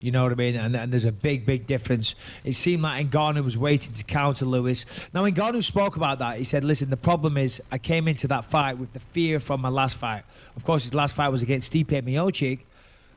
You know what I mean? And there's a big difference. It seemed like Ngannou was waiting to counter Lewis. Now, Ngannou spoke about that. He said, listen, the problem is I came into that fight with the fear from my last fight. Of course, his last fight was against Stipe Miocic.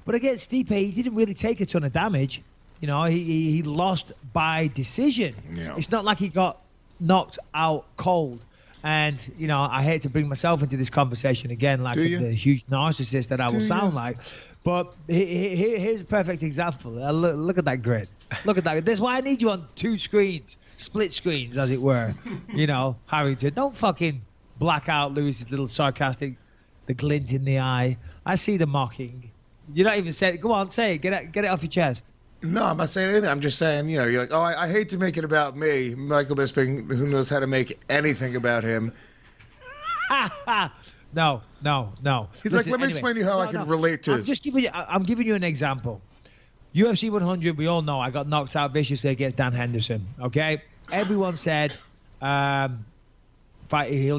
But against Stipe, he didn't really take a ton of damage. You know, he lost by decision. Yeah. It's not like he got knocked out cold. And, you know, I hate to bring myself into this conversation again like the huge narcissist that I will sound like. But here's a perfect example. Look at that grid. Look at that. That's why I need you on two screens, split screens, as it were. You know, Harrington, don't fucking black out Lewis's little sarcastic, the glint in the eye. I see the mocking. You're not even saying it. Go on, say it. Get it off your chest. No, I'm not saying anything. I'm just saying, you know, you're like, oh, I hate to make it about me. Michael Bisping, who knows how to make anything about him. No. He's like, let me explain to you how I can relate to. I'm giving you an example. UFC 100, we all know I got knocked out viciously against Dan Henderson. Okay? Everyone said he'll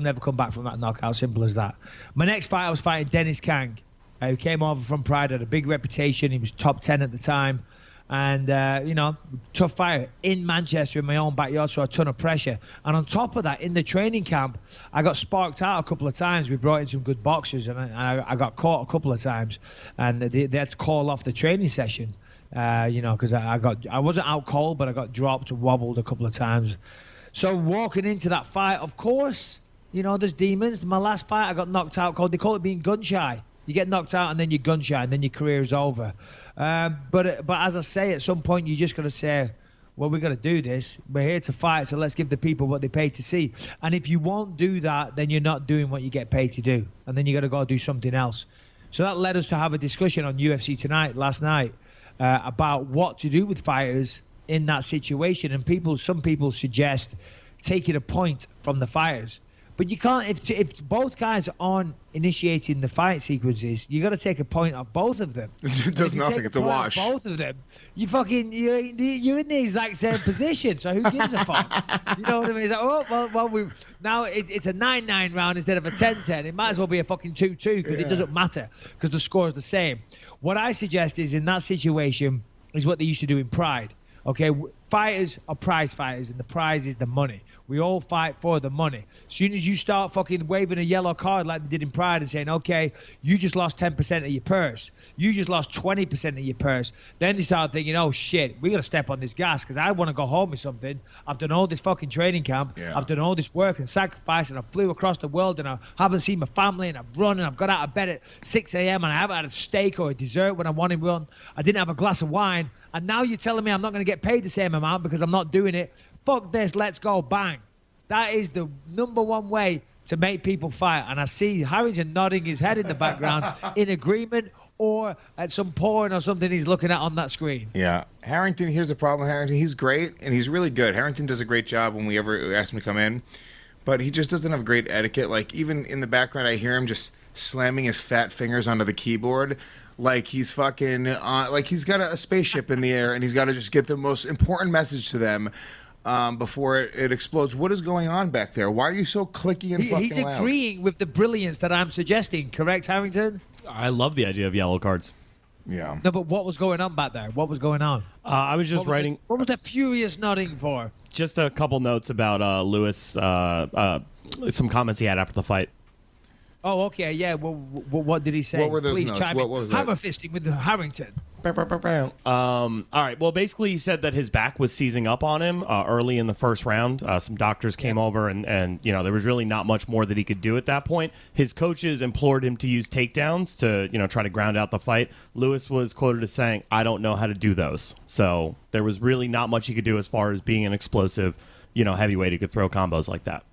never come back from that knockout. Simple as that. My next fight, I was fighting Dennis Kang, who came over from Pride, had a big reputation. He was top 10 at the time. And, you know, tough fighter in Manchester in my own backyard, so a ton of pressure. And on top of that, in the training camp, I got sparked out a couple of times. We brought in some good boxers, and I got caught a couple of times. And they had to call off the training session, you know, because I wasn't out cold, but I got dropped and wobbled a couple of times. So walking into that fight, of course, you know, there's demons. My last fight, I got knocked out cold. They call it being gun shy. You get knocked out and then you're gun shy and then your career is over. But as I say, at some point you just got to say, well, we're going to do this. We're here to fight, so let's give the people what they pay to see. And if you won't do that, then you're not doing what you get paid to do. And then you got to go do something else. So that led us to have a discussion on UFC Tonight last night about what to do with fighters in that situation. And some people suggest taking a point from the fighters. But you can't, if both guys aren't initiating the fight sequences, you got to take a point of both of them. It does nothing. It's a wash. Both of them, you're in the exact same position. So who gives a fuck? You know what I mean? It's like, now it's a 9-9 round instead of a 10-10. It might as well be a fucking 2-2 because it doesn't matter because the score is the same. What I suggest is in that situation is what they used to do in Pride. Okay, fighters are prize fighters, and the prize is the money. We all fight for the money. As soon as you start fucking waving a yellow card like they did in Pride and saying, okay, you just lost 10% of your purse. You just lost 20% of your purse. Then they start thinking, oh, shit, we got to step on this gas because I want to go home with something. I've done all this fucking training camp. Yeah. I've done all this work and sacrifice, and I flew across the world, and I haven't seen my family, and I've run, and I've got out of bed at 6 a.m., and I haven't had a steak or a dessert when I wanted one. I didn't have a glass of wine. And now you're telling me I'm not going to get paid the same amount because I'm not doing it. Fuck this, let's go, bang. That is the number one way to make people fight. And I see Harrington nodding his head in the background in agreement, or at some porn or something he's looking at on that screen. Yeah. Harrington, here's the problem with Harrington. He's great, and he's really good. Harrington does a great job when we ever ask him to come in. But he just doesn't have great etiquette. Like, even in the background, I hear him just slamming his fat fingers onto the keyboard. Like he's fucking, like he's got a spaceship in the air, and he's got to just get the most important message to them before it explodes. What is going on back there? Why are you so clicky and fucking loud? He's agreeing with the brilliance that I'm suggesting, correct, Harrington? I love the idea of yellow cards. Yeah. No, but what was going on back there? What was going on? I was just writing. What was that furious nodding for? Just a couple notes about Lewis, some comments he had after the fight. Oh, okay, yeah. Well, what did he say? What were those Please notes? chime What in. was that? Hammer fisting with Harrington. All right. Well, basically, he said that his back was seizing up on him early in the first round. Some doctors came over, and you know there was really not much more that he could do at that point. His coaches implored him to use takedowns to try to ground out the fight. Lewis was quoted as saying, "I don't know how to do those." So there was really not much he could do as far as being an explosive, heavyweight who could throw combos like that.